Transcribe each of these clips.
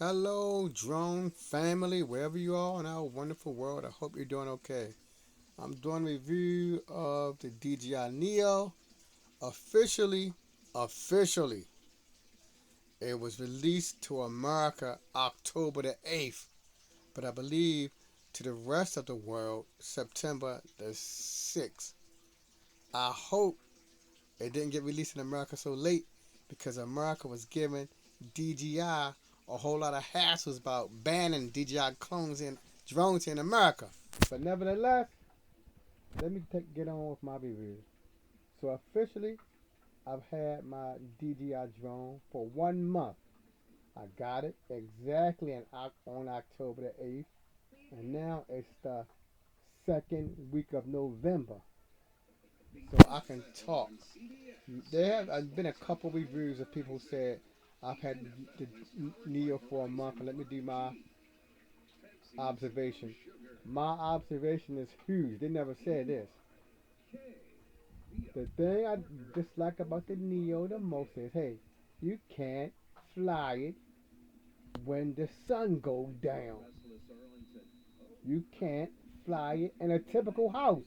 Hello, drone family, wherever you are in our wonderful world. I hope you're doing okay. I'm doing a review of the DJI Neo. Officially, officially, it was released to America October the 8th, but I believe to the rest of the world September the 6th. I hope it didn't get released in America so late because America was giving DJI a whole lot of hassles about banning DJI clones and drones in America. But nevertheless, let me get on with my review. So officially, I've had my DJI drone for 1 month. I got it exactly on October the 8th, and now it's the second week of November. So I can talk. There have been a couple reviews of people who said I've had the Neo for a month, and let me do my observation. My observation is huge. They never said this. The thing I dislike about the Neo the most is, hey, you can't fly it when the sun goes down. You can't fly it in a typical house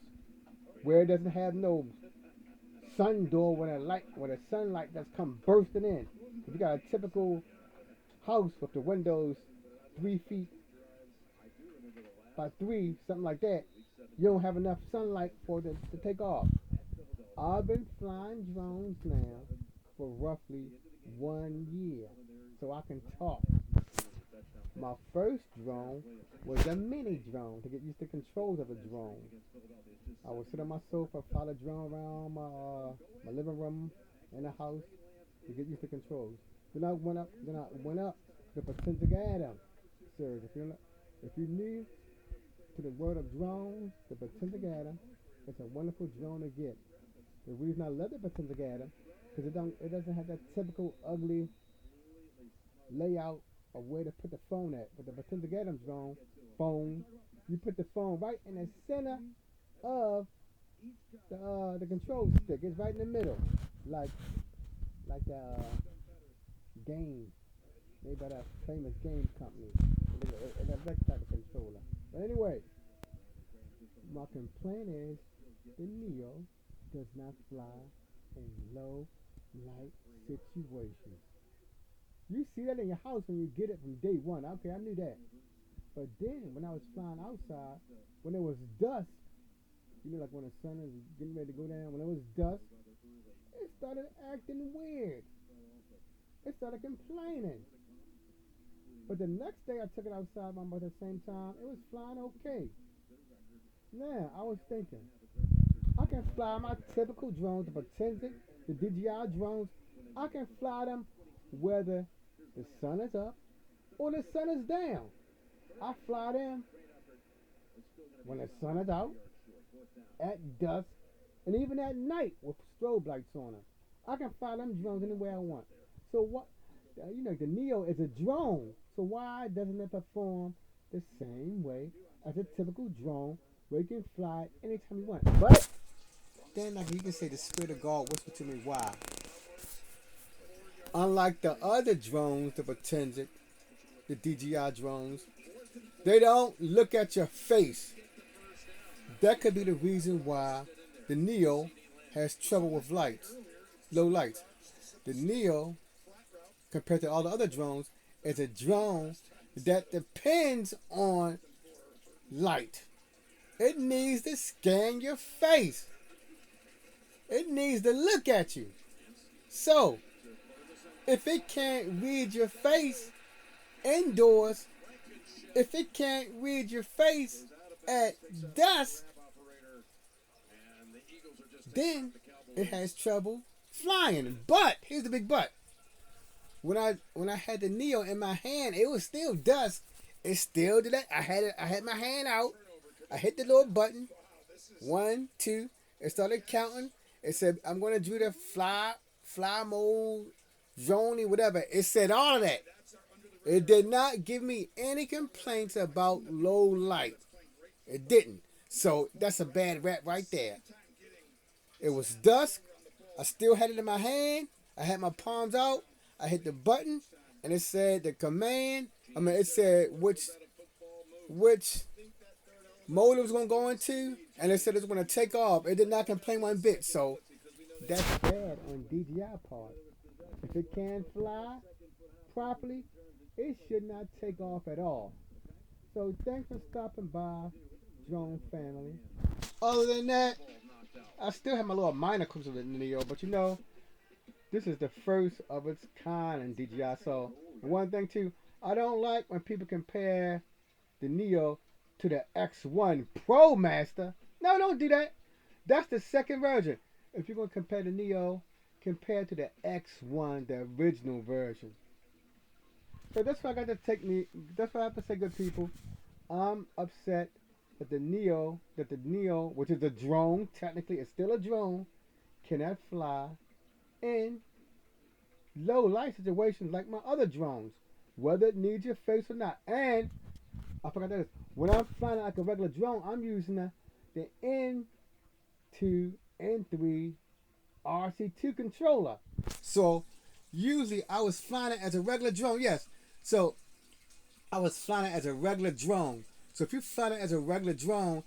where it doesn't have no sun door when the sunlight just come bursting in. If you got a typical house with the windows 3 feet by three, something like that, you don't have enough sunlight for it to take off. I've been flying drones now for roughly 1 year, so I can talk. My first drone was a mini drone to get used to controls of a drone. I would sit on my sofa, fly the drone around my living room in the house to get used to controls. Then I went up. To the Pacific Adam series. If you're new to the world of drones, the Pacific Adam is a wonderful drone to get. The reason I love the Pacific Adam because it doesn't have that typical ugly layout of where to put the phone at. But the Pacific Adam phone, you put the phone right in the center of the control stick. It's right in the middle, like the game made by that famous game company. It affects like a controller. But anyway, my complaint is the Neo does not fly in low light situations. You see that in your house when you get it from day one. Okay, I knew that. But then when I was flying outside, when it was dusk, like when the sun is getting ready to go down, when it was dusk, it started acting weird. It started complaining. But the next day I took it outside about the same time, it was flying okay. Now I was thinking, I can fly my typical drones, the Potensic, the DJI drones. I can fly them whether the sun is up or the sun is down. I fly them when the sun is out, at dusk, and even at night with strobe lights on them. I can fly them drones anywhere I want. So what? The Neo is a drone. So why doesn't it perform the same way as a typical drone where you can fly it anytime you want? But then, like you can say, the spirit of God whispered to me why. Unlike the other drones, the Potensic, the DJI drones, they don't look at your face. That could be the reason why the Neo has trouble with low lights. The Neo, compared to all the other drones, is a drone that depends on light. It needs to scan your face. It needs to look at you. So, if it can't read your face indoors, if it can't read your face at dusk, then it has trouble flying. But here's the big but. When I had the Neo in my hand, it was still dusk. It still did that. I had my hand out. I hit the little button. 1, 2. It started counting. It said I'm gonna do the fly mode, drone, whatever. It said all of that. It did not give me any complaints about low light. It didn't. So that's a bad rap right there. It was dusk. I still had it in my hand. I had my palms out. I hit the button, and it said the command. I mean, it said which mode it was gonna go into, and it said it's gonna take off. It did not complain one bit. So that's bad on DJI part. If it can fly properly, it should not take off at all. So thanks for stopping by, drone family. Other than that, I still have my little minor clips of the Neo, but you know, this is the first of its kind in DJI. So one thing too, I don't like when people compare the Neo to the X1 Pro Master. No, don't do that. That's the second version. If you're gonna compare the Neo, compare to the X1, the original version. So that's why I got to take me. That's why I have to say, good people, I'm upset that the Neo, which is a drone, technically it's still a drone, cannot fly in low light situations like my other drones, whether it needs your face or not. And I forgot that when I'm flying like a regular drone, I'm using the N2, N3 RC2 controller. So usually I was flying it as a regular drone. Yes. So I was flying it as a regular drone. So if you fly it as a regular drone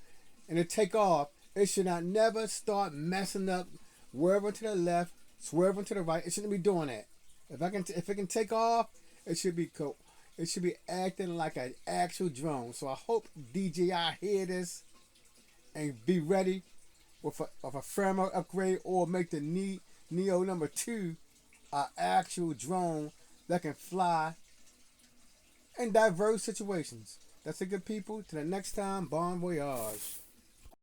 and it take off, it should not never start messing up, swerving to the left, swerving to the right. It shouldn't be doing that. If it can take off, it should be cool. It should be acting like an actual drone. So I hope DJI hear this and be ready with a firmware upgrade, or make the Neo number 2 an actual drone that can fly in diverse situations. That's it, good people. Till the next time, bon voyage.